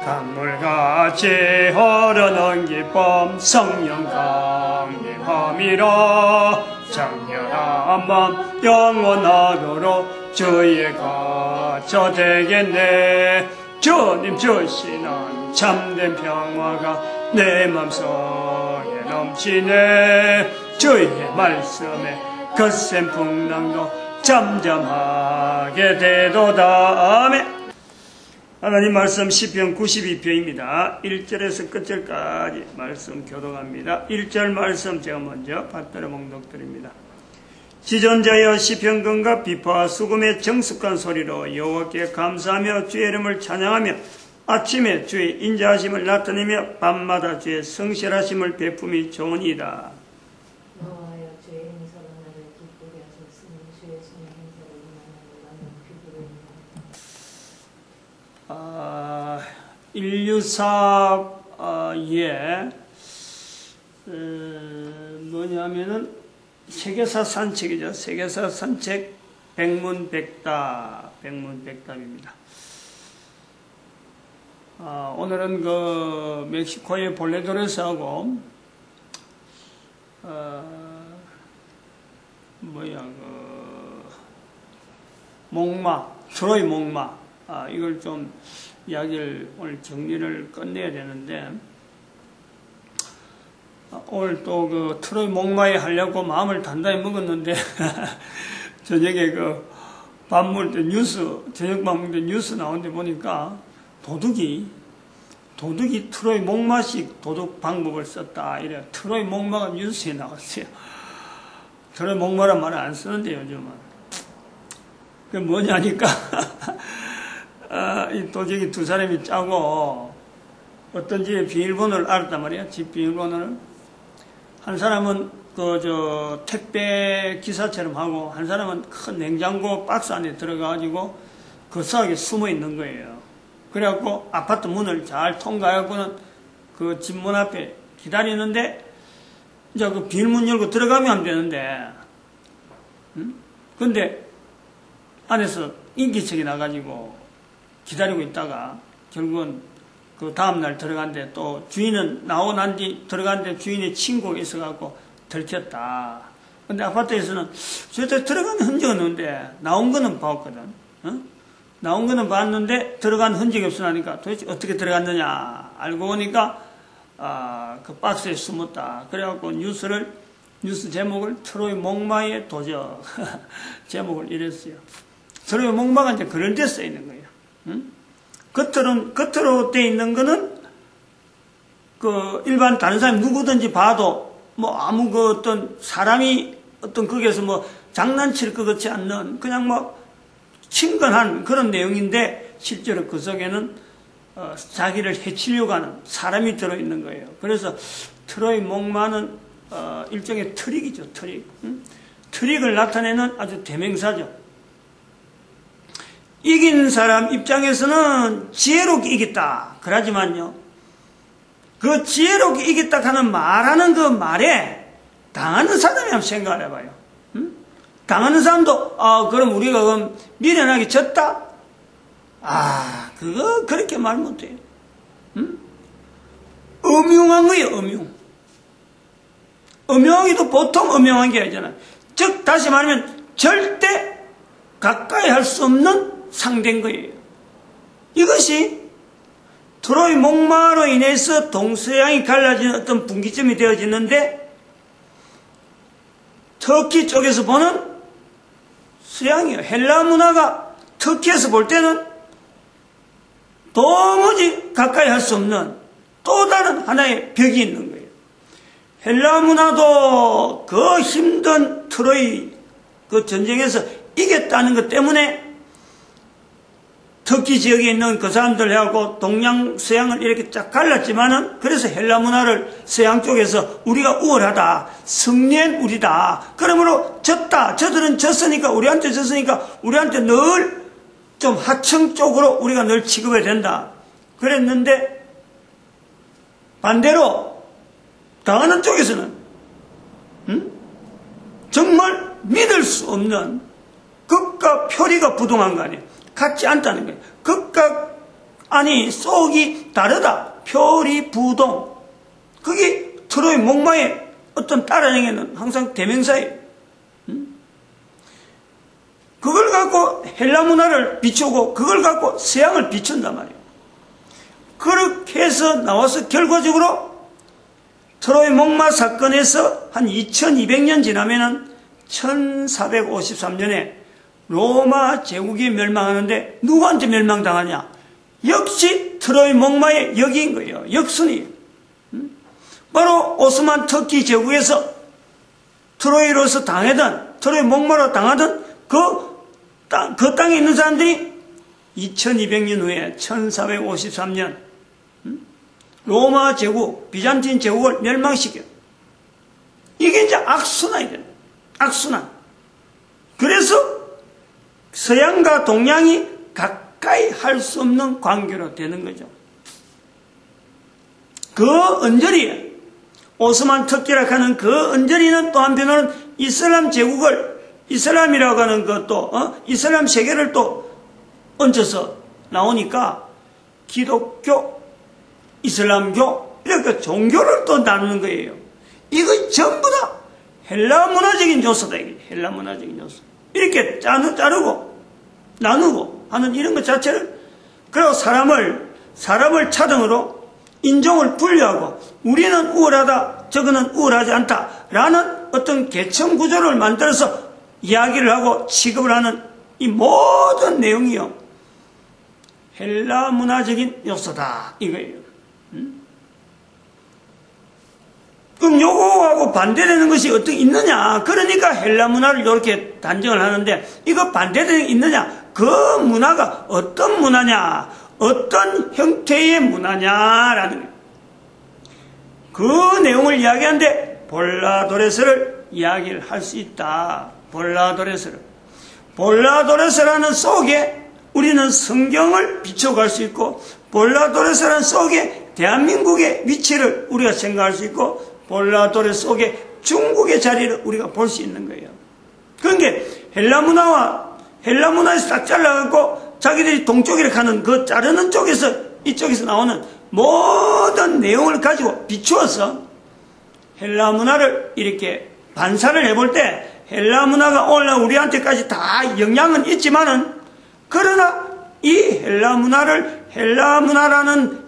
강물같이 흐르는 기쁨 성령 강림함이라 장렬한 맘 영원하도록 주의 가차 되겠네. 주님 주시는 참된 평화가 내 맘속에 넘치네. 주의 말씀에 거센 풍랑도 잠잠하게 되도다. 아멘. 하나님 말씀 시편 92편입니다. 1절에서 끝절까지 말씀 교독합니다. 1절 말씀 제가 먼저 받들어 봉독드립니다. 지존자여 시편건과 비파와 수금의 정숙한 소리로 여호와께 감사하며 주의 이름을 찬양하며 아침에 주의 인자하심을 나타내며 밤마다 주의 성실하심을 베품이 좋으니이다. 여호와여 주의 행사가 나를 기쁘게 하셨으니 주의 손의 행사로 나는 인류사에 뭐냐면은 세계사 산책이죠. 세계사 산책 백문백답입니다. 오늘은 그 멕시코의 볼레도레스하고 트로이 목마 이걸 좀 이야기를 오늘 정리를 끝내야 되는데 오늘 또 그 트로이 목마에 하려고 마음을 단단히 먹었는데 저녁에 그 밥 먹을 때 저녁 밥 먹을 때 뉴스 나오는데 보니까 도둑이 트로이 목마식 도둑 방법을 썼다 이래. 트로이 목마가 뉴스에 나왔어요. 트로이 목마란 말을 안 쓰는데 요즘은 그게 뭐냐니까 이 도둑이 두 사람이 짜고 어떤 집의 비밀번호를 알았단 말이야. 집 비밀번호를. 한 사람은 택배 기사처럼 하고 한 사람은 큰 냉장고 박스 안에 들어가가지고 거사하게 숨어 있는 거예요. 그래갖고 아파트 문을 잘 통과해갖고는 그 집 문 앞에 기다리는데 이제 그 비밀문 열고 들어가면 하면 되는데 근데 안에서 인기척이 나가지고 기다리고 있다가 결국은 그 다음날 들어간데 또 주인은 나오고 난 뒤 들어갔는데 주인의 친구가 있어갖고 들켰다. 근데 아파트에서는 저때 들어간 흔적은 없는데 나온 거는 봤거든. 나온 거는 봤는데 들어간 흔적이 없으니까 도대체 어떻게 들어갔느냐 알고 보니까 그 박스에 숨었다. 그래갖고 뉴스 제목을 트로이 목마의 도적 제목을 이랬어요. 트로이 목마가 이제 그런 데 써 있는 거예요. 겉으로 돼 있는 거는 그 일반 다른 사람 누구든지 봐도 뭐 아무 그 어떤 사람이 어떤 거기에서 뭐 장난칠 것 같지 않는 그냥 뭐 친근한 그런 내용인데 실제로 그 속에는 자기를 해치려고 하는 사람이 들어있는 거예요. 그래서 트로이 목마는 일종의 트릭이죠. 트릭을 나타내는 아주 대명사죠. 이긴 사람 입장에서는 지혜롭게 이겼다. 그러지만요. 그 지혜롭게 이겼다 하는 말하는 그 말에 당하는 사람이 한번 생각을 해봐요. 당하는 사람도 그럼 우리가 그럼 미련하게 졌다? 그거 그렇게 말 못해요. 음흉한 거예요. 음흉하기도 보통 음흉한 게 아니잖아요. 즉 다시 말하면 절대 가까이 할 수 없는 상대인 거예요. 이것이 트로이 목마로 인해서 동서양이 갈라지는 어떤 분기점이 되어지는데 터키 쪽에서 보는 서양이에요. 헬라 문화가 터키에서 볼 때는 도무지 가까이 할 수 없는 또 다른 하나의 벽이 있는 거예요. 헬라 문화도 그 힘든 트로이 그 전쟁에서 이겼다는 것 때문에 터키 지역에 있는 그 사람들 해갖고 동양, 서양을 이렇게 쫙 갈랐지만은 그래서 헬라 문화를 서양 쪽에서 우리가 우월하다. 승리한 우리다. 그러므로 졌다. 저들은 졌으니까 우리한테 늘 좀 하층 쪽으로 우리가 늘 취급해야 된다. 그랬는데 반대로 당하는 쪽에서는 정말 믿을 수 없는 극과 표리가 부동한 거 아니에요. 같지 않다는 거예요. 극과 아니 속이 다르다. 표리부동. 그게 트로이 목마의 어떤 따라쟁이는 항상 대명사예요. 그걸 갖고 헬라 문화를 비추고 그걸 갖고 서양을 비춘단 말이에요. 그렇게 해서 나와서 결과적으로 트로이 목마 사건에서 한 2200년 지나면은 1453년에 로마 제국이 멸망하는데 누구한테 멸망당하냐? 역시 트로이 목마의 역인 거예요. 역순이에요. 바로 오스만 터키 제국에서 트로이로서 당하던, 트로이 목마로 당하던 그 땅에 있는 사람들이 2200년 후에 1453년 로마 제국, 비잔틴 제국을 멸망시켜. 이게 이제 악순환이 됩니다. 악순환. 그래서 서양과 동양이 가까이 할 수 없는 관계로 되는 거죠. 그 언저리에 오스만 터키라 하는 그 언저리는 또 한편으로는 이슬람 제국을, 이슬람이라고 하는 것도 이슬람 세계를 또 얹혀서 나오니까 기독교, 이슬람교 이렇게 종교를 또 나누는 거예요. 이거 전부 다 헬라 문화적인 요소다. 이게 헬라 문화적인 요소. 이렇게 자르고 나누고 하는 이런 것 자체를, 그리고 사람을 차등으로 인종을 분류하고 우리는 우월하다, 저거는 우월하지 않다라는 어떤 계층 구조를 만들어서 이야기를 하고 취급을 하는 이 모든 내용이요, 헬라 문화적인 요소다 이거예요. 그럼 요거하고 반대되는 것이 어떻게 있느냐? 그러니까 헬라 문화를 이렇게 단정을 하는데, 이거 반대되는 게 있느냐? 그 문화가 어떤 문화냐? 어떤 형태의 문화냐라는 거예요. 그 내용을 이야기하는데 볼라도레스를 이야기를 할 수 있다. 볼라도레스라는 속에 우리는 성경을 비춰갈 수 있고, 볼라도레스라는 속에 대한민국의 위치를 우리가 생각할 수 있고, 볼라도레스 속에 중국의 자리를 우리가 볼 수 있는 거예요. 그러니까 헬라 문화에서 딱 잘라갖고 자기들이 동쪽이라 하는 그 자르는 쪽에서, 이쪽에서 나오는 모든 내용을 가지고 비추어서 헬라 문화를 이렇게 반사를 해볼 때, 헬라 문화가 오늘날 우리한테까지 다 영향은 있지만은, 그러나 이 헬라 문화라는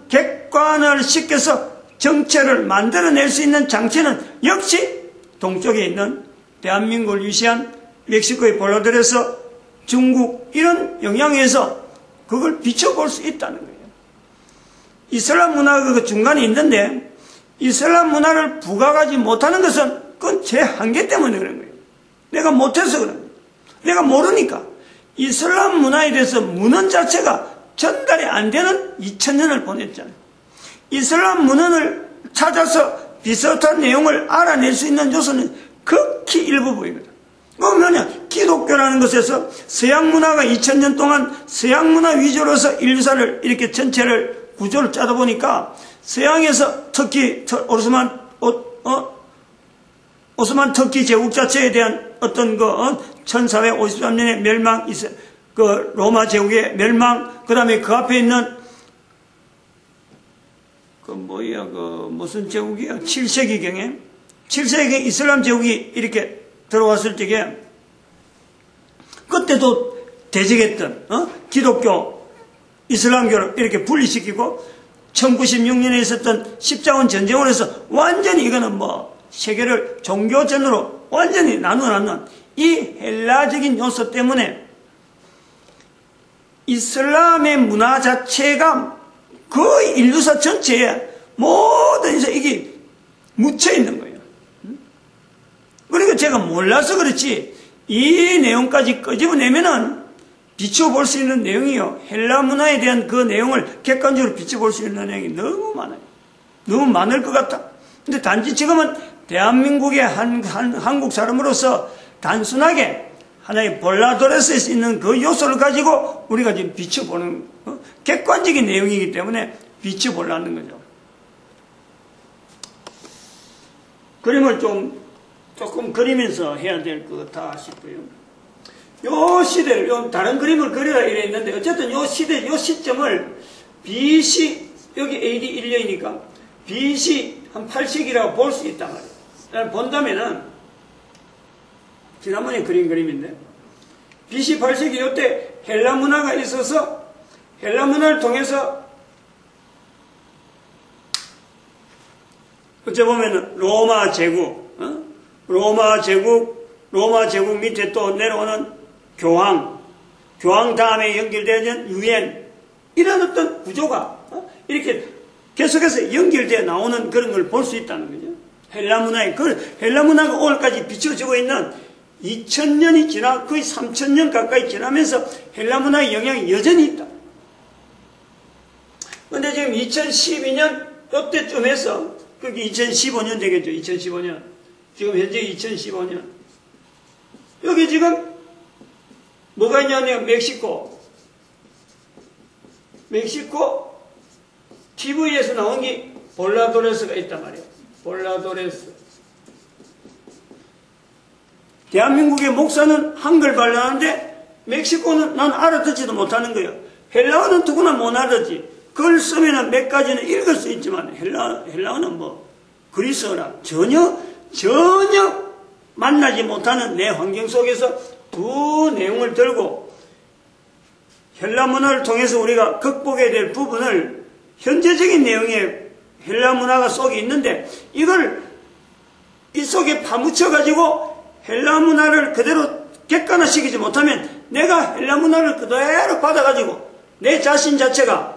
객관을 시켜서 정체를 만들어낼 수 있는 장치는 역시 동쪽에 있는 대한민국을 위시한 멕시코의 볼라도레스, 중국 이런 영향에서 그걸 비춰볼 수 있다는 거예요. 이슬람 문화가 그 중간에 있는데, 이슬람 문화를 부각하지 못하는 것은 그건 제 한계 때문에 그런 거예요. 내가 못해서 그런 거예요. 내가 모르니까. 이슬람 문화에 대해서 문헌 자체가 전달이 안 되는 2000년을 보냈잖아요. 이슬람 문헌을 찾아서 비슷한 내용을 알아낼 수 있는 요소는 극히 일부 보이거든. 그건 뭐냐? 기독교라는 것에서 서양 문화가 2000년 동안 서양 문화 위주로서 인류사를 이렇게 전체를 구조를 짜다 보니까, 서양에서 특히 오스만 터키 제국 자체에 대한 어떤 1453년의 멸망, 그 로마 제국의 멸망, 그 다음에 그 앞에 있는 무슨 제국이야? 7세기경에 7세기 이슬람 제국이 이렇게 들어왔을 적에, 그때도 대적했던 기독교, 이슬람교를 이렇게 분리시키고 1996년에 있었던 십자군 전쟁으로 해서 완전히 이거는 세계를 종교전으로 완전히 나누는 이 헬라적인 요소 때문에 이슬람의 문화 자체가 거의 인류사 전체에 모든 이게 묻혀 있는 거예요. 그러니까 제가 몰라서 그렇지, 이 내용까지 끄집어내면은 비춰볼 수 있는 내용이요, 헬라 문화에 대한 그 내용을 객관적으로 비춰볼 수 있는 내용이 너무 많아요. 너무 많을 것 같다. 근데 단지 지금은 대한민국의 한국 사람으로서 단순하게 하나의 볼라도레스에 있는 그 요소를 가지고 우리가 지금 비춰보는 객관적인 내용이기 때문에 비춰보려는 거죠. 그림을 조금 그리면서 해야 될 것 같다 싶어요. 요 시대를, 다른 그림을 그리라 이래 있는데, 어쨌든 요 시대, 요 시점을 BC, 여기 AD 1년이니까 BC 한 8세기라고 볼 수 있단 말이에요. 본다면은, 지난번에 그린 그림인데, BC 8세기 이때 헬라 문화가 있어서 헬라 문화를 통해서 어째 보면은 로마 제국, 로마 제국 밑에 또 내려오는 교황 다음에 연결되는 유엔, 이런 어떤 구조가 이렇게 계속해서 연결되어 나오는 그런 걸 볼 수 있다는 거죠. 헬라 문화가 오늘까지 비춰지고 있는 2000년이 지나 거의 3000년 가까이 지나면서 헬라 문화의 영향이 여전히 있다. 근데 지금 2012년 이때쯤 해서, 그게 2015년 되겠죠. 2015년. 지금 현재 2015년. 여기 지금 뭐가 있냐면 멕시코 TV에서 나온 게 볼라도레스가 있단 말이에요. 볼라도레스. 대한민국의 목사는 한글 발라하는데 멕시코는 난 알아듣지도 못하는 거예요. 헬라어는 누구나 못 알아듣지. 글 쓰면은 몇 가지는 읽을 수 있지만 헬라어는 뭐 그리스어라 전혀 만나지 못하는 내 환경 속에서 두 내용을 들고 헬라 문화를 통해서 우리가 극복해야 될 부분을 현재적인 내용의 헬라 문화가 속에 있는데 이걸 이 속에 파묻혀 가지고 헬라 문화를 그대로 객관화시키지 못하면 내가 헬라 문화를 그대로 받아가지고 내 자신 자체가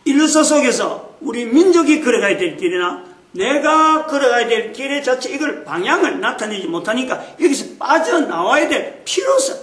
일서 속에서 우리 민족이 걸어가야 될 길이나 내가 걸어가야 될 길 자체 이걸 방향을 나타내지 못하니까 여기서 빠져나와야 될 필요성,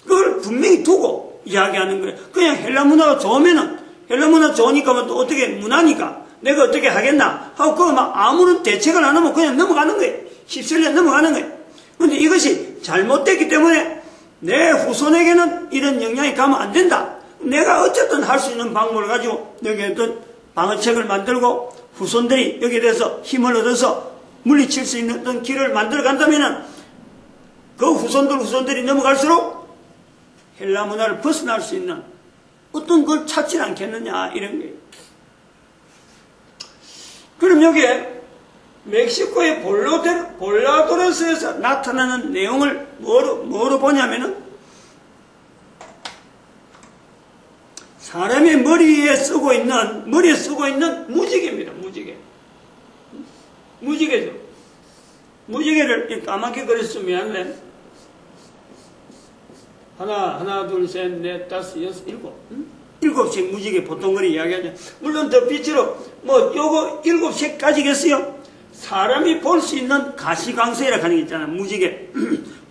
그걸 분명히 두고 이야기하는 거예요. 그냥 헬라 문화가 좋으면은 헬라 문화 좋으니까 뭐 또 어떻게 문화니까 내가 어떻게 하겠나 하고 그거 막 아무런 대책을 안 하면 그냥 넘어가는 거예요. 휩쓸려 넘어가는 거예요. 근데 이것이 잘못됐기 때문에 내 후손에게는 이런 영향이 가면 안 된다. 내가 어쨌든 할 수 있는 방법을 가지고 여기에 어떤 방어책을 만들고 후손들이 여기에 대해서 힘을 얻어서 물리칠 수 있는 어떤 길을 만들어 간다면은 그 후손들이 넘어갈수록 헬라 문화를 벗어날 수 있는 어떤 걸 찾지 않겠느냐 이런 거예요. 그럼 여기에 멕시코의 볼라도레스에서 나타나는 내용을 뭐로 보냐면은 사람의 머리에 쓰고 있는 무지개입니다. 무지개죠. 무지개를 까맣게 그렸으면 미안해. 하나, 둘, 셋, 넷, 다섯, 여섯, 일곱. 7씩 무지개 보통 그리 이야기하죠. 물론 더 빛으로 요거 7색까지겠어요. 사람이 볼 수 있는 가시광선이라고 하는 게 있잖아요. 무지개.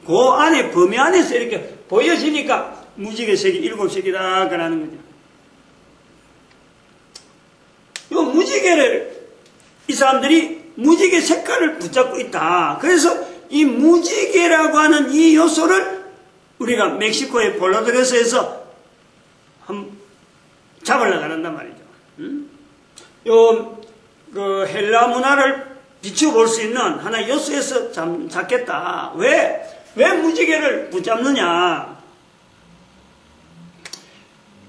그 안에 범위 안에서 이렇게 보여지니까 무지개 색이 7색이다 그러는 거죠. 요 무지개를 이 사람들이 무지개 색깔을 붙잡고 있다. 그래서 이 무지개라고 하는 이 요소를 우리가 멕시코의 볼라도레스에서 잡으려고 한단 말이죠. 그 헬라 문화를 비춰볼 수 있는 하나의 요소에서 잡겠다. 왜 무지개를 붙잡느냐?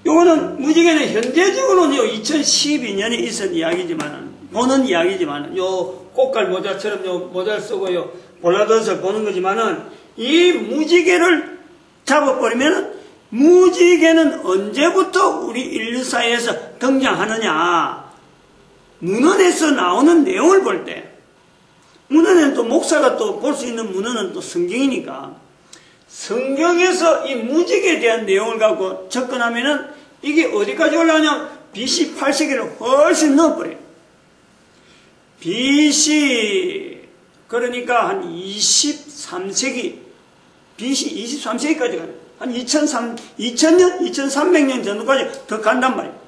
요거는 무지개는 현재적으로는 2012년에 있은 보는 이야기지만은, 요 꽃갈 모자처럼 요 모자를 쓰고 요 볼라도레스를 보는 거지만은, 이 무지개를 잡아버리면은, 무지개는 언제부터 우리 인류사회에서 등장하느냐? 문헌에서 나오는 내용을 볼 때, 문헌에는 또 목사가 또 볼 수 있는 문헌은 또 성경이니까, 성경에서 이 무지개에 대한 내용을 갖고 접근하면은 이게 어디까지 올라가냐면 BC 8세기를 훨씬 넘어버려요. BC 그러니까 한 23세기 BC 23세기까지 가요. 한 2000년, 2300년 정도까지 더 간단 말이에요.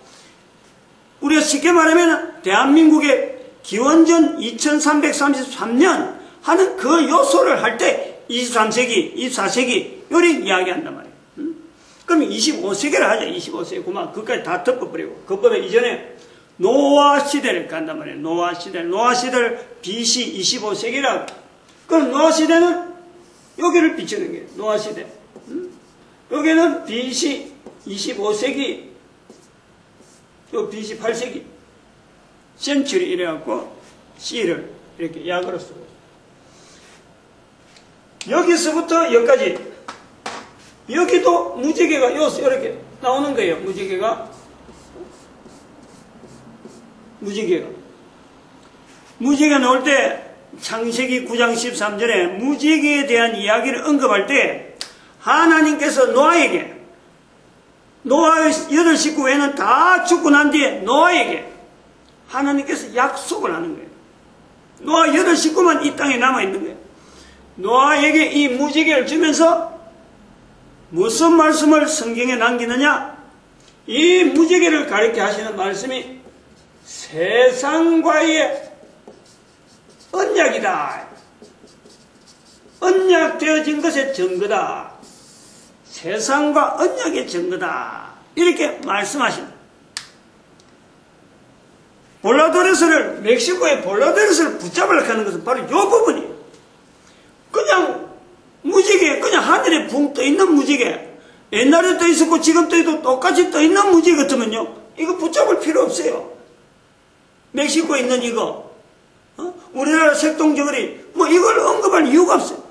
우리가 쉽게 말하면 대한민국의 기원전 2333년 하는 그 요소를 할 때 23세기, 24세기 요리 이야기한단 말이에요. 그럼 25세기를 하자. 25세기. 그만 그까지 다 덮어버리고. 그보다 이전에 노아 시대를 간단 말이에요. 노아 시대를 BC 25세기라고. 그럼 노아 시대는 여기를 비추는 거예요. 노아 시대. 여기는 BC 25세기 요 BC 8세기 센츄리 이래갖고 C를 이렇게 약으로 쓰고 여기서부터 여기까지 여기도 무지개가 여기서 이렇게 나오는 거예요. 무지개가 나올 때 창세기 9장 13절에 무지개에 대한 이야기를 언급할 때 하나님께서 노아의 8식구 외에는 다 죽고 난 뒤에 노아에게 하나님께서 약속을 하는 거예요. 노아 8식구만 이 땅에 남아있는 거예요. 노아에게 이 무지개를 주면서 무슨 말씀을 성경에 남기느냐? 이 무지개를 가리켜 하시는 말씀이 세상과의 언약이다. 언약되어진 것의 증거다. 세상과 언약의 증거다. 이렇게 말씀하십니다. 볼라도레스를, 멕시코의 볼라도레스를 붙잡으려고 하는 것은 바로 이 부분이에요. 그냥 무지개, 그냥 하늘에 붕 떠있는 무지개, 옛날에 떠 있었고 지금 떠있도 똑같이 떠 있는 무지개 같으면요, 이거 붙잡을 필요 없어요. 멕시코에 있는 이거, 우리나라 색동저고리, 이걸 언급할 이유가 없어요.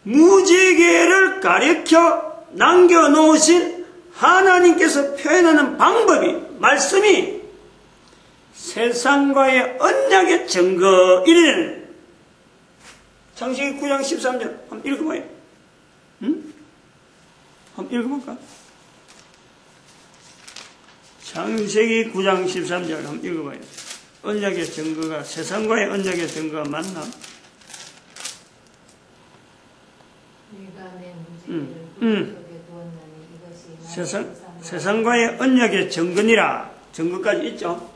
무지개를 가리켜 남겨놓으신 하나님께서 표현하는 방법이, 말씀이 세상과의 언약의 증거, 이래는 창세기 9장 13절 한번 읽어봐요. 한번 읽어볼까? 창세기 9장 13절 한번 읽어봐요. 언약의 증거가, 세상과의 언약의 증거가 맞나? 세상과의 언약의 증거니라. 증거까지 있죠.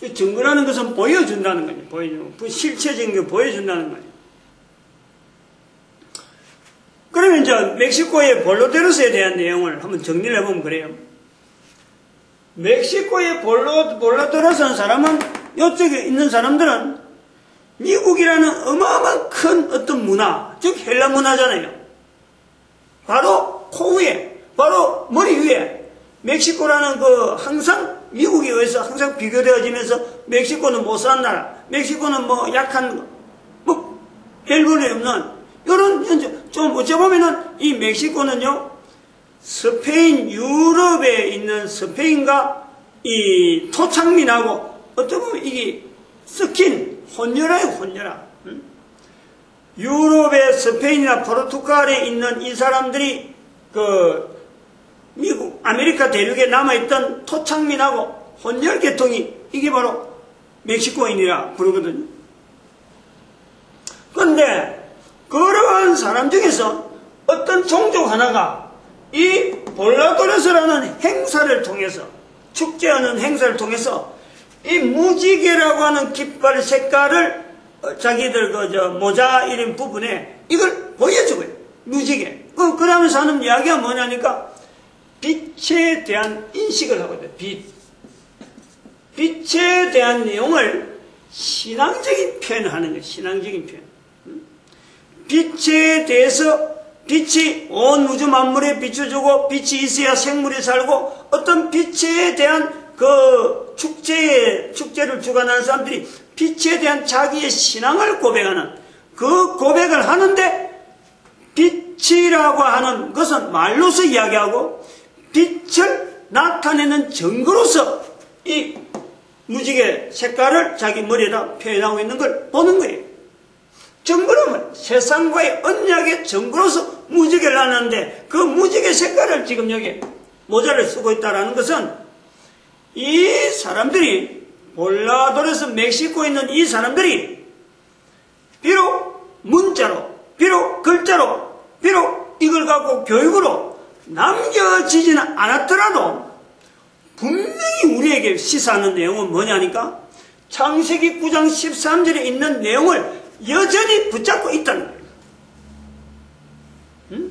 이 증거라는 것은 보여준다는 거예요. 보여주는 거. 실체적인 거 보여준다는 거예요. 그러면 이제 멕시코의 볼라도레스에 대한 내용을 한번 정리를 해보면 그래요. 멕시코의 볼라도레스라는 사람은, 이쪽에 있는 사람들은 미국이라는 어마어마한 큰 어떤 문화, 즉 헬라 문화잖아요. 바로 코 위에, 바로 머리 위에 멕시코라는 항상 미국에 의해서 항상 비교되어지면서 멕시코는 못 사는 나라, 멕시코는 약한 별 볼이 없는 이런, 좀 어쩌보면은 이 멕시코는요, 스페인, 유럽에 있는 스페인과 이 토착민하고 어쩌보면 이게 섞인 혼혈아예요, 혼혈아. 유럽의 스페인이나 포르투갈에 있는 이 사람들이 미국, 아메리카 대륙에 남아있던 토착민하고 혼혈 계통이, 이게 바로 멕시코인이라 부르거든요. 그런데 그러한 사람 중에서 어떤 종족 하나가 이 볼라도레스라는 행사를 통해서, 축제하는 행사를 통해서 이 무지개라고 하는 깃발 색깔을 자기들 모자 이런 부분에 이걸 보여주고요. 무지개. 그 다음에 하는 이야기가 뭐냐니까 빛에 대한 인식을 하거든요. 빛에 대한 내용을 신앙적인 표현을 하는 거예요. 신앙적인 표현. 빛에 대해서, 빛이 온 우주 만물에 비춰주고 빛이 있어야 생물이 살고, 어떤 빛에 대한 축제를 주관하는 사람들이 빛에 대한 자기의 신앙을 고백하는, 그 고백을 하는데 빛이라고 하는 것은 말로서 이야기하고 빛을 나타내는 증거로서 이 무지개 색깔을 자기 머리에다 표현하고 있는 걸 보는 거예요. 증거는 세상과의 언약의 증거로서 무지개를 하는데, 그 무지개 색깔을 지금 여기 모자를 쓰고 있다는 것은 이 사람들이, 볼라도레스 멕시코에 있는 이 사람들이 비록 문자로, 비록 글자로, 비록 이걸 갖고 교육으로 남겨지지는 않았더라도 분명히 우리에게 시사하는 내용은 뭐냐니까 창세기 9장 13절에 있는 내용을 여전히 붙잡고 있다는 거예요.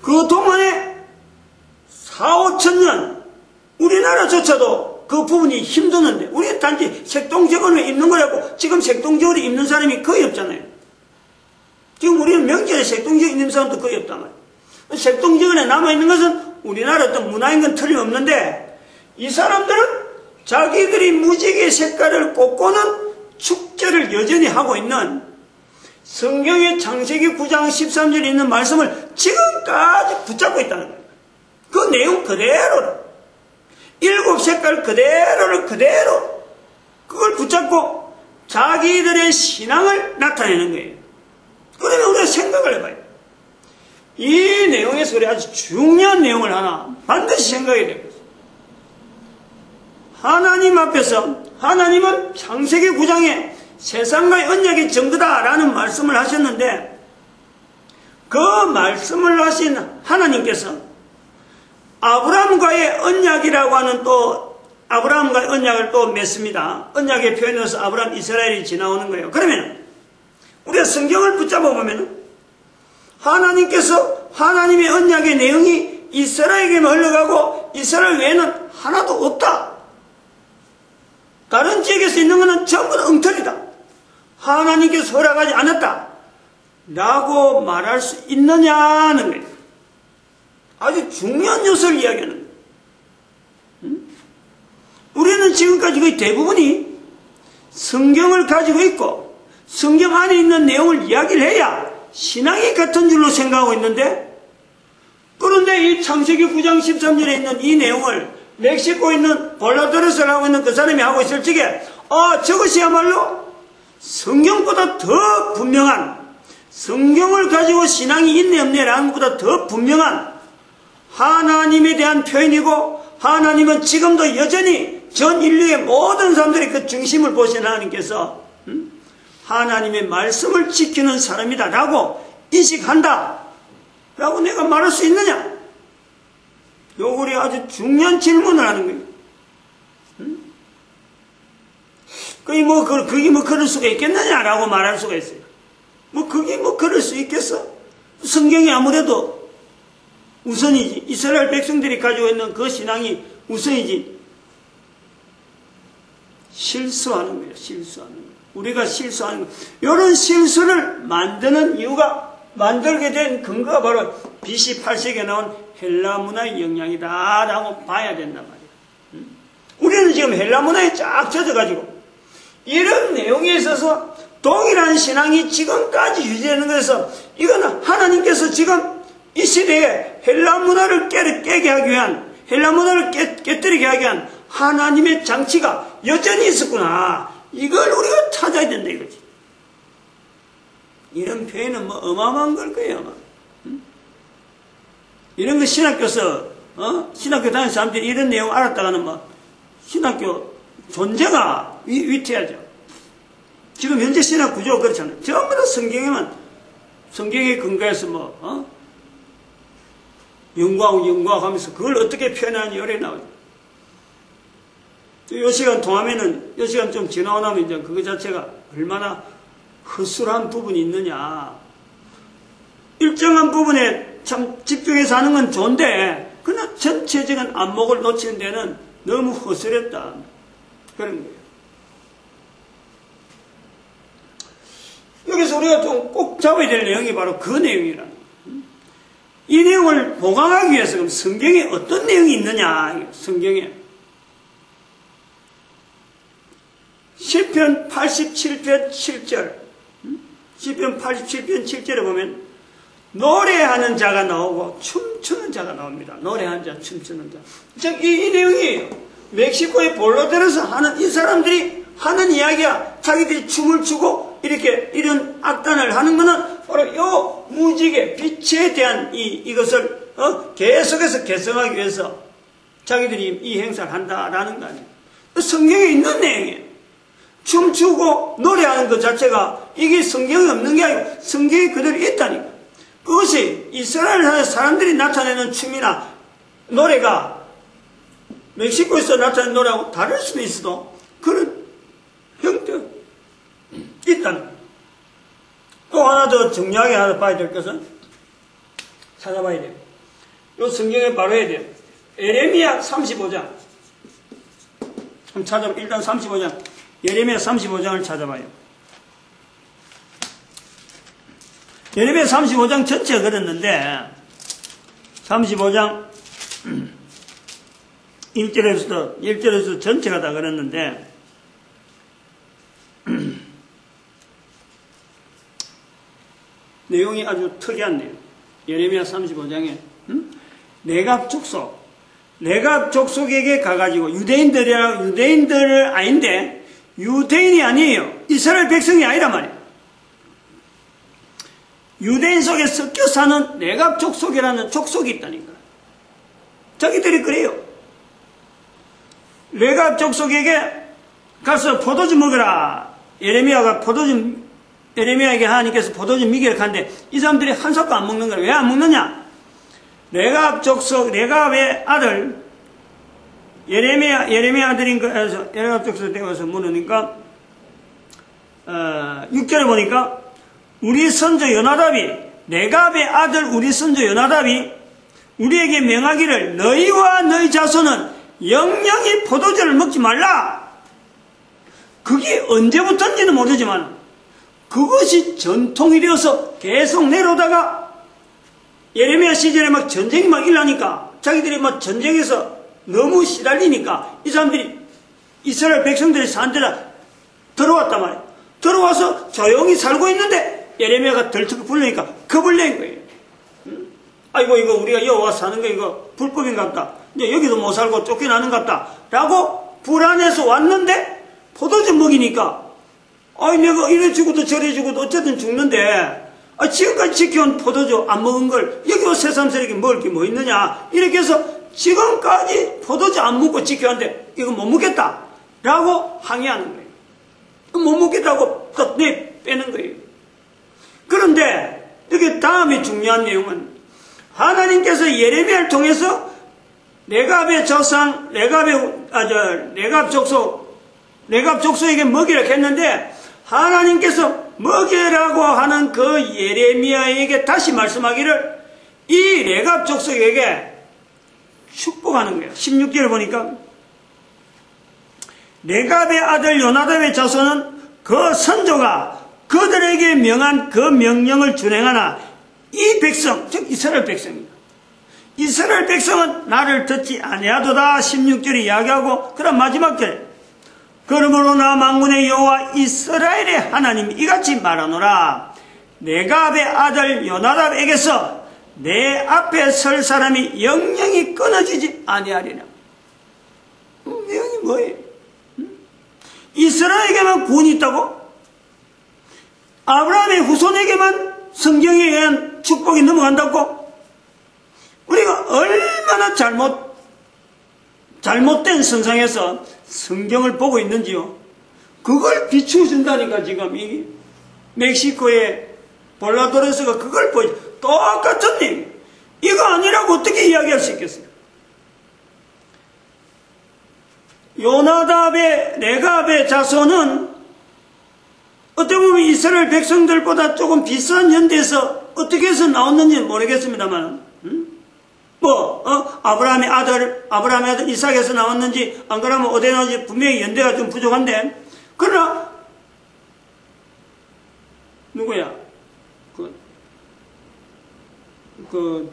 그 동안에 4,5천 년 우리나라조차도 그 부분이 힘드는데, 우리는 단지 색동저고리를 입는 거라고, 지금 색동저고리 입는 사람이 거의 없잖아요. 지금 우리는 명절에 색동저고리 입는 사람도 거의 없단 말이에요. 색동저고리에 남아있는 것은 우리나라 어떤 문화인 건 틀림없는데 이 사람들은 자기들이 무지개 색깔을 꽂고는 축제를 여전히 하고 있는 성경의 창세기 9장 13절에 있는 말씀을 지금까지 붙잡고 있다는 거예요. 그 내용 그대로 7 색깔 그대로를 그대로 그걸 붙잡고 자기들의 신앙을 나타내는 거예요. 그러면 우리가 생각을 해봐요. 이 내용에서 우리 아주 중요한 내용을 하나 반드시 생각해야 되겠어요. 하나님 앞에서 하나님은 창세기 9장에 세상과의 언약이 정도다라는 말씀을 하셨는데 그 말씀을 하신 하나님께서 아브라함과의 언약이라고 하는 또 아브라함과의 언약을 또 맺습니다. 언약의 표현에서 아브라함 이스라엘이 지나오는 거예요. 그러면 우리가 성경을 붙잡아 보면 하나님께서 하나님의 언약의 내용이 이스라엘에게만 흘러가고 이스라엘 외에는 하나도 없다. 다른 지역에서 있는 것은 전부 다 엉터리다. 하나님께서 허락하지 않았다. 라고 말할 수 있느냐는 거예요. 아주 중요한 요소를 이야기하는 거예요. 우리는 지금까지 거의 대부분이 성경을 가지고 있고 성경 안에 있는 내용을 이야기를 해야 신앙이 같은 줄로 생각하고 있는데 그런데 이 창세기 9장 13절에 있는 이 내용을 멕시코에 있는 볼라도레스라고 있는 그 사람이 하고 있을 적에 저것이야말로 성경보다 더 분명한 성경을 가지고 신앙이 있네 없네라는 것보다 더 분명한 하나님에 대한 표현이고 하나님은 지금도 여전히 전 인류의 모든 사람들의 그 중심을 보신 하나님께서 하나님의 말씀을 지키는 사람이다 라고 인식한다 라고 내가 말할 수 있느냐? 요거리 아주 중요한 질문을 하는 거예요. 그게 뭐 그럴 수가 있겠느냐라고 말할 수가 있어요. 그게 그럴 수 있겠어? 성경이 아무래도 우선이지. 이스라엘 백성들이 가지고 있는 그 신앙이 우선이지. 실수하는 거예요. 실수하는 거예요. 우리가 실수하는 거예요. 이런 실수를 만드는 이유가 만들게 된 근거가 바로 BC 8세기에 나온 헬라 문화의 영향이다 라고 봐야 된단 말이에요. 우리는 지금 헬라 문화에 쫙 젖어가지고 이런 내용에 있어서 동일한 신앙이 지금까지 유지되는 것에서 이거는 하나님께서 지금 이 시대에 헬라 문화를 깨게 하기 위한 헬라 문화를 깨뜨리게 하기 위한 하나님의 장치가 여전히 있었구나. 이걸 우리가 찾아야 된다 이거지. 이런 표현은 어마어마한 걸 거예요. 아마. 이런 거 신학교에서 신학교 다니는 사람들이 이런 내용 알았다가는 신학교 존재가 위태하죠. 지금 현재 신학 구조가 그렇잖아요. 전부 다 성경에 근거해서 연구하고 하면서 그걸 어떻게 표현하는지 요래 나오죠. 요 시간 통하면은, 요 시간 좀 지나고 나면 이제 그거 자체가 얼마나 허술한 부분이 있느냐. 일정한 부분에 참 집중해서 하는 건 좋은데, 그러나 전체적인 안목을 놓치는 데는 너무 허술했다. 그런 거예요. 여기서 우리가 좀 꼭 잡아야 될 내용이 바로 그 내용이라. 이 내용을 보강하기 위해서 그럼 성경에 어떤 내용이 있느냐. 성경에. 시편 87편 7절. 시편 87편 7절에 보면 노래하는 자가 나오고 춤추는 자가 나옵니다. 노래하는 자, 춤추는 자. 즉, 이 내용이에요. 멕시코에 볼로데로서 하는 이 사람들이 하는 이야기야. 자기들이 춤을 추고 이렇게 이런 악단을 하는 것은 바로 요 무지개, 빛에 대한 이것을 계속해서 개성하기 위해서 자기들이 이 행사를 한다라는 거 아니에요. 성경에 있는 내용이에요. 춤추고 노래하는 것 자체가 이게 성경에 없는 게 아니고 성경에 그대로 있다니까. 그것이 이스라엘 사람들이 나타내는 춤이나 노래가 멕시코에서 나타내는 노래하고 다를 수도 있어도 그런 형태가 있다는 거예요. 또 하나 더 중요하게 하나 봐야 될 것은 찾아봐야 돼요. 이 성경에 바로 해야 돼요. 예레미야 35장. 한번 일단 35장. 예레미야 35장을 찾아봐요. 예레미야 35장 전체가 그랬는데 35장 1절에서도 전체가 다 그랬는데, 내용이 아주 특이한 내용. 예레미야 35장에, 레갑 족속에게 가가지고, 유대인들 아닌데, 유대인이 아니에요. 이스라엘 백성이 아니란 말이에요. 유대인 속에 섞여 사는 레갑 족속이라는 족속이 있다니까. 자기들이 그래요. 레갑 족속에게 가서 포도주 먹으라. 예레미야에게 하나님께서 포도주 미개를 하는데 이 사람들이 한 삽도 안 먹는 거야. 왜 안 먹느냐? 레갑 족속의 아들 예레미야 아들인 거에서 레갑 족속에 대해서 물으니까 6절에 보니까 우리 선조 요나답이 레갑의 아들 우리 선조 요나답이 우리에게 명하기를 너희와 너희 자손은 영영이 포도주를 먹지 말라. 그게 언제부터인지는 모르지만 그것이 전통이 되어서 계속 내려오다가 예레미야 시절에 막 전쟁이 막 일어나니까 자기들이 막 전쟁에서 너무 시달리니까 이 사람들이 이스라엘 백성들이 사는 데다 들어왔단 말이에요. 들어와서 조용히 살고 있는데 예레미야가 덜쩍 불러니까 겁을 낸 거예요. 아이고 이거 우리가 여호와 사는 거 이거 불법인 것 같다. 이제 여기도 못 살고 쫓겨나는 것 같다. 라고 불안해서 왔는데 포도주 먹이니까 아이 내가 이래 죽어도 저래 죽어도 어쨌든 죽는데 지금까지 지켜온 포도주 안 먹은 걸 여기 와 새삼스럽게 먹을 게 뭐 있느냐 이렇게 해서 지금까지 포도주 안 먹고 지켜왔는데 이거 못 먹겠다 라고 항의하는 거예요. 못 먹겠다고 또 빼는 거예요. 그런데 여기 다음에 중요한 내용은 하나님께서 예레미야를 통해서 레갑의 조상 레갑 족속에게 먹이라고 했는데 하나님께서 먹이라고 하는 그 예레미야에게 다시 말씀하기를 이 레갑 족속에게 축복하는 거예요. 16절을 보니까 레갑의 아들 요나답의 자손은 그 선조가 그들에게 명한 그 명령을 준행하나 이 백성, 즉 이스라엘 백성입니다. 이스라엘 백성은 나를 듣지 아니하도다 16절에 이야기하고 그럼 마지막 절에 그러므로 나 만군의 여호와 이스라엘의 하나님이 이같이 말하노라. 레갑의 아들 요나답에게서 내 앞에 설 사람이 영영이 끊어지지 아니하리라. 내용이 뭐예요? 이스라엘에게만 구원이 있다고? 아브라함의 후손에게만 성경에 의한 축복이 넘어간다고? 우리가 얼마나 잘못된 선상에서 성경을 보고 있는지요. 그걸 비추어준다니까 지금 이 멕시코의 볼라도레스가 그걸 보여. 똑같은 일. 이거 아니라고 어떻게 이야기할 수 있겠어요? 요나답의 레갑의 자손은 어떻게 보면 이스라엘 백성들보다 조금 비싼 현대에서 어떻게 해서 나왔는지는 모르겠습니다만 아브라함의 아들 이삭에서 나왔는지 안 그러면 어디에 나왔는지 분명히 연대가 좀 부족한데 그러나 누구야?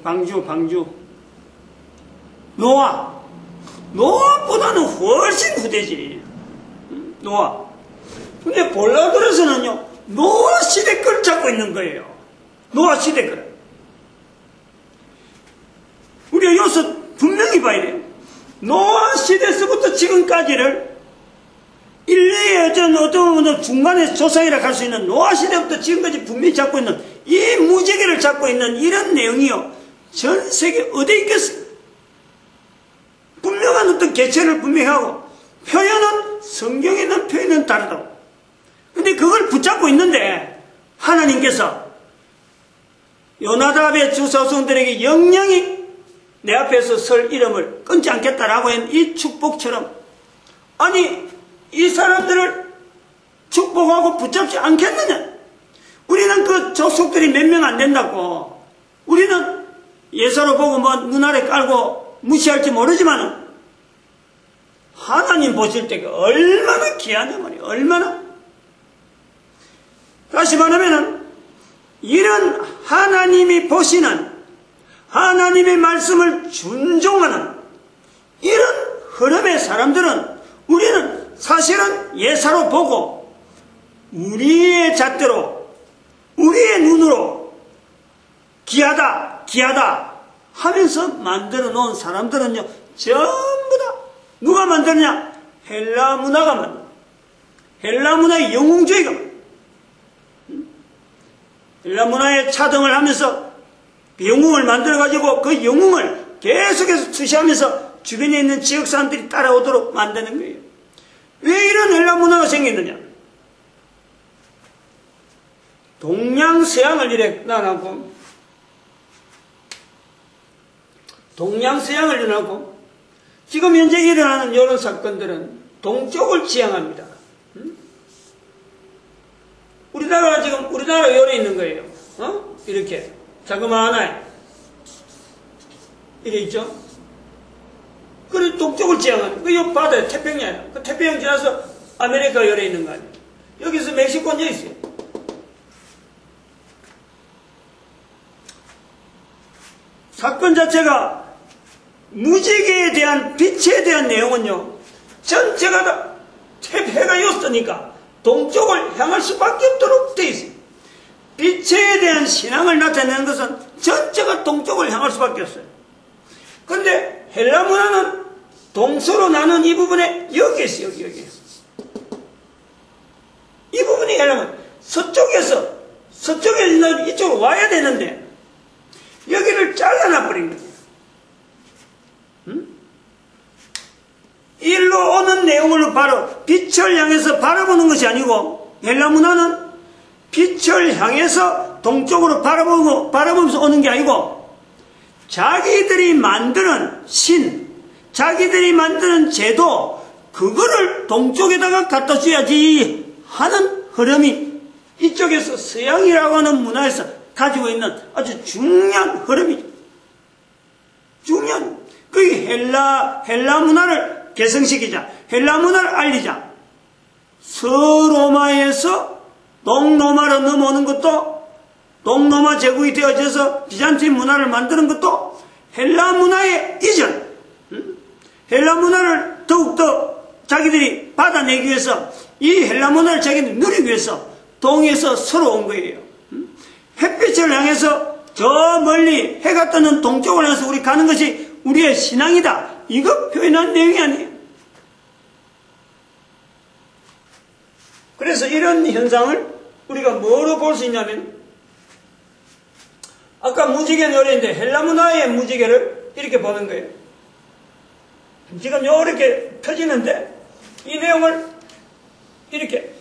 방주 노아보다는 훨씬 후대지. 노아. 근데 볼라도레스는요 노아 시대 걸 잡고 있는 거예요. 노아 시대 걸. 우리가 여기서 분명히 봐야 돼요. 노아 시대에서부터 지금까지를 인류의 어떤 중간에 조상이라 할 수 있는 노아 시대부터 지금까지 분명히 잡고 있는 이 무지개를 잡고 있는 이런 내용이요 전 세계 어디에 있겠어요? 분명한 어떤 개체를 분명히 하고 표현은 성경에 있는 표현은 다르다고. 근데 그걸 붙잡고 있는데 하나님께서 요나답의 주사성들에게 영영이 내 앞에서 설 이름을 끊지 않겠다라고 한 이 축복처럼 아니 이 사람들을 축복하고 붙잡지 않겠느냐. 우리는 그 족속들이 몇 명 안 된다고 우리는 예사로 보고 눈 아래 깔고 무시할지 모르지만 하나님 보실 때가 얼마나 귀하냐 말이에요. 얼마나. 다시 말하면 이런 하나님이 보시는 하나님의 말씀을 존중하는 이런 흐름의 사람들은 우리는 사실은 예사로 보고 우리의 잣대로 우리의 눈으로 귀하다 귀하다 하면서 만들어 놓은 사람들은요 전부 다 누가 만드느냐? 헬라 문화가 만들어. 헬라 문화의 영웅주의가 만들어. 헬라 문화의 차등을 하면서 그 영웅을 만들어가지고 그 영웅을 계속해서 투시하면서 주변에 있는 지역 사람들이 따라오도록 만드는 거예요. 왜 이런 헬라 문화가 생겼느냐? 동양서양을 이렇게 나눠고 동양서양을 나눠고 지금 현재 일어나는 이런 사건들은 동쪽을 지향합니다. 우리나라가 지금 우리나라 요래 있는 거예요. 이렇게 자그마하나요. 이래 있죠. 그리고 동쪽을 지향하는 그 바다에 태평양이에요. 그 태평양 지나서 아메리카 요래 있는 거 아니에요. 여기서 멕시코 얹어 있어요. 사건 자체가 무지개에 대한 빛에 대한 내용은요 전체가 다 해가 였으니까 동쪽을 향할 수밖에 없도록 되어 있어요. 빛에 대한 신앙을 나타내는 것은 전체가 동쪽을 향할 수밖에 없어요. 그런데 헬라 문화는 동서로 나눈 이 부분에 여기 있어요. 여기 이 부분이 헬라 문화. 서쪽에서 이쪽으로 와야 되는데 여기를 잘라놔 버린 거예요. 일로 오는 내용을 바로 빛을 향해서 바라보는 것이 아니고 헬라 문화는 빛을 향해서 동쪽으로 바라보면서 오는 게 아니고 자기들이 만드는 자기들이 만드는 제도 그거를 동쪽에다가 갖다 줘야지 하는 흐름이 이쪽에서 서양이라고 하는 문화에서 가지고 있는 아주 중요한 흐름이죠. 중요한 그 헬라 문화를 개성시키자. 헬라 문화를 알리자. 서로마에서 동로마로 넘어오는 것도 동로마 제국이 되어져서 비잔틴 문화를 만드는 것도 헬라 문화의 이전. 헬라 문화를 더욱더 자기들이 받아내기 위해서 이 헬라 문화를 자기들이 누리기 위해서 동에서 서로 온 거예요. 햇빛을 향해서 저 멀리 해가 뜨는 동쪽을 향해서 우리 가는 것이 우리의 신앙이다. 이거 표현한 내용이 아니에요. 그래서 이런 현상을 우리가 뭐로 볼 수 있냐면 아까 무지개 노래인데 헬라 문화의 무지개를 이렇게 보는 거예요. 지금 이렇게 펴지는데 이 내용을 이렇게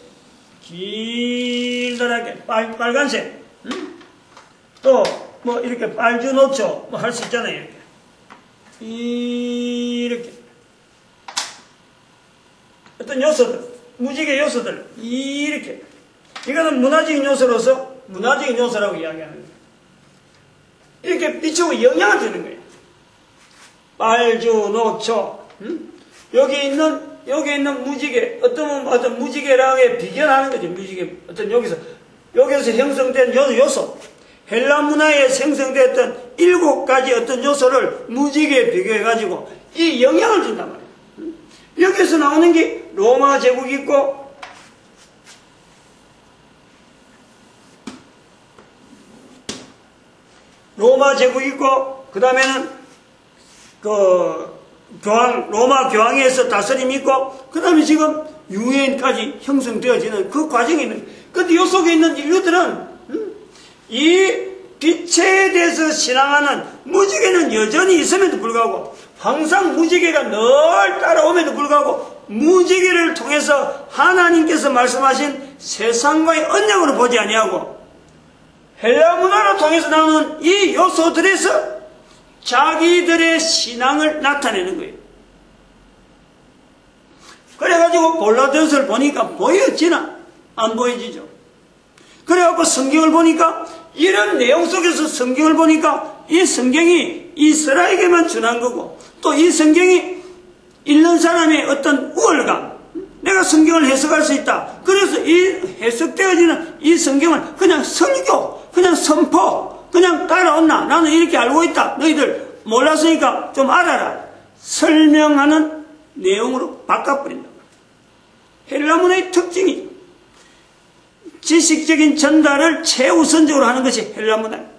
길다랗게 빨간색 또 뭐 이렇게 빨주노초 뭐 할 수 있잖아요. 이렇게 어떤 요소들 무지개 요소들 이렇게 이거는 문화적인 요소로서 문화적인 요소라고 이야기하는 거예요. 이렇게 비추고 영향을 주는 거예요. 빨주노초 여기 있는 무지개 어떤 무지개랑에 비견하는 거죠. 무지개 어떤 여기서 형성된 요소 헬라 문화에 생성됐던 7가지 어떤 요소를 무지개에 비교해가지고 이 영향을 준단 말이에요. 여기서 나오는 게 로마 제국이 있고 그 다음에는 로마 교황에서 다스림이 있고 그 다음에 지금 유엔까지 형성되어지는 그 과정이 있는 거예요. 근데 요 속에 있는 인류들은 이 빛에 대해서 신앙하는 무지개는 여전히 있음에도 불구하고 항상 무지개가 늘 따라옴에도 불구하고 무지개를 통해서 하나님께서 말씀하신 세상과의 언약으로 보지 아니하고 헬라 문화를 통해서 나오는 이 요소들에서 자기들의 신앙을 나타내는 거예요. 그래가지고 볼라데스를 보니까 보여지나 안 보여지죠. 그래갖고 성경을 보니까 이런 내용 속에서 성경을 보니까 이 성경이 이스라엘에게만 준한 거고 또 이 성경이 읽는 사람의 어떤 우월감 내가 성경을 해석할 수 있다. 그래서 이 해석되어지는 이 성경을 그냥 설교 그냥 선포 그냥 따라왔나? 나는 이렇게 알고 있다. 너희들 몰랐으니까 좀 알아라. 설명하는 내용으로 바꿔버린다. 헬라 문화의 특징이 지식적인 전달을 최우선적으로 하는 것이 헬라 문화입니다.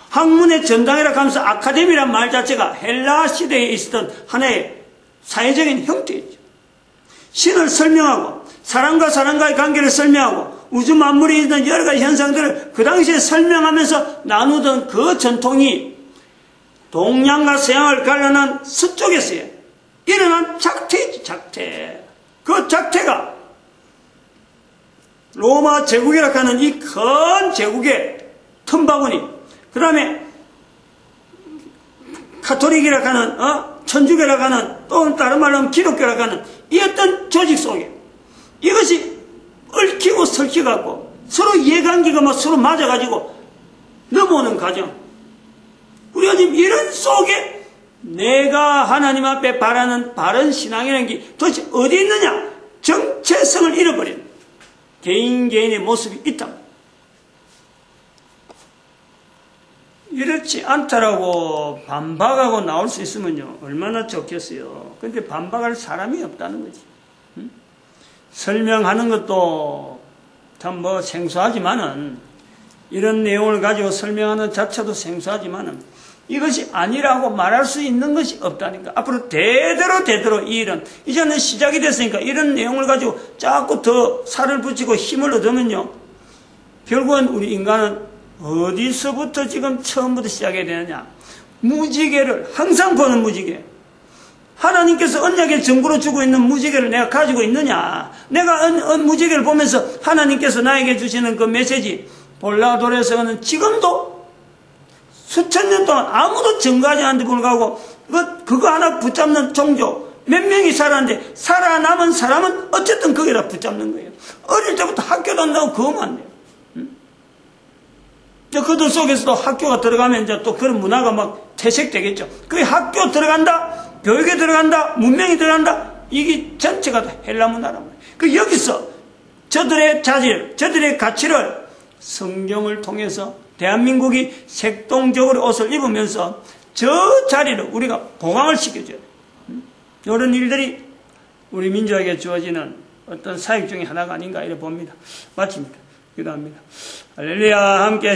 학문의 전당이라 하면서 아카데미란 말 자체가 헬라 시대에 있었던 하나의 사회적인 형태이죠. 신을 설명하고 사람과 사람과의 관계를 설명하고 우주 만물에 있는 여러 가지 현상들을 그 당시에 설명하면서 나누던 그 전통이 동양과 서양을 가려는 서쪽에서의 일어난 작태이지, 작태. 그 작태가 로마 제국이라고 하는 이 큰 제국의 틈바구니, 그 다음에 카톨릭이라고 하는, 천주교라고 하는, 또 다른 말로 하면 기독교라고 하는 이 어떤 조직 속에 이것이 얽히고 설키갖고 서로 이해관계가 막 서로 맞아가지고 넘어오는 과정. 우리가 지금 이런 속에 내가 하나님 앞에 바라는 바른 신앙이라는 게 도대체 어디 있느냐? 정체성을 잃어버린 개인의 모습이 있다. 이렇지 않다라고 반박하고 나올 수 있으면요, 얼마나 좋겠어요. 근데 반박할 사람이 없다는 거지. 설명하는 것도 참 생소하지만은, 이런 내용을 가지고 설명하는 자체도 생소하지만은, 이것이 아니라고 말할 수 있는 것이 없다니까. 앞으로 대대로 이 일은, 이제는 시작이 됐으니까 이런 내용을 가지고 자꾸 더 살을 붙이고 힘을 얻으면요, 결국은 우리 인간은 어디서부터 지금 처음부터 시작해야 되느냐? 무지개를 항상 보는 무지개. 하나님께서 언약의 증거로 주고 있는 무지개를 내가 가지고 있느냐? 내가 무지개를 보면서 하나님께서 나에게 주시는 그 메시지, 볼라돌에서는 지금도 수천 년 동안 아무도 증거하지 않는데 불구하고 그거 하나 붙잡는 종족 몇 명이 살았는데 살아남은 사람은 어쨌든 거기다 붙잡는 거예요. 어릴 때부터 학교 다닌다고 그거만 돼요. 그들 속에서도 학교가 들어가면 이제 또 그런 문화가 막 퇴색되겠죠. 그 학교 들어간다, 교육에 들어간다, 문명이 들어간다, 이게 전체가 다 헬라 문화란 말이에요. 그 여기서 저들의 자질, 저들의 가치를 성경을 통해서 대한민국이 색동적으로 옷을 입으면서 저 자리를 우리가 보강을 시켜줘야 돼요. 이런 일들이 우리 민족에게 주어지는 어떤 사역 중에 하나가 아닌가 이렇게 봅니다. 마칩니다. 기도합니다. 할렐루야. 함께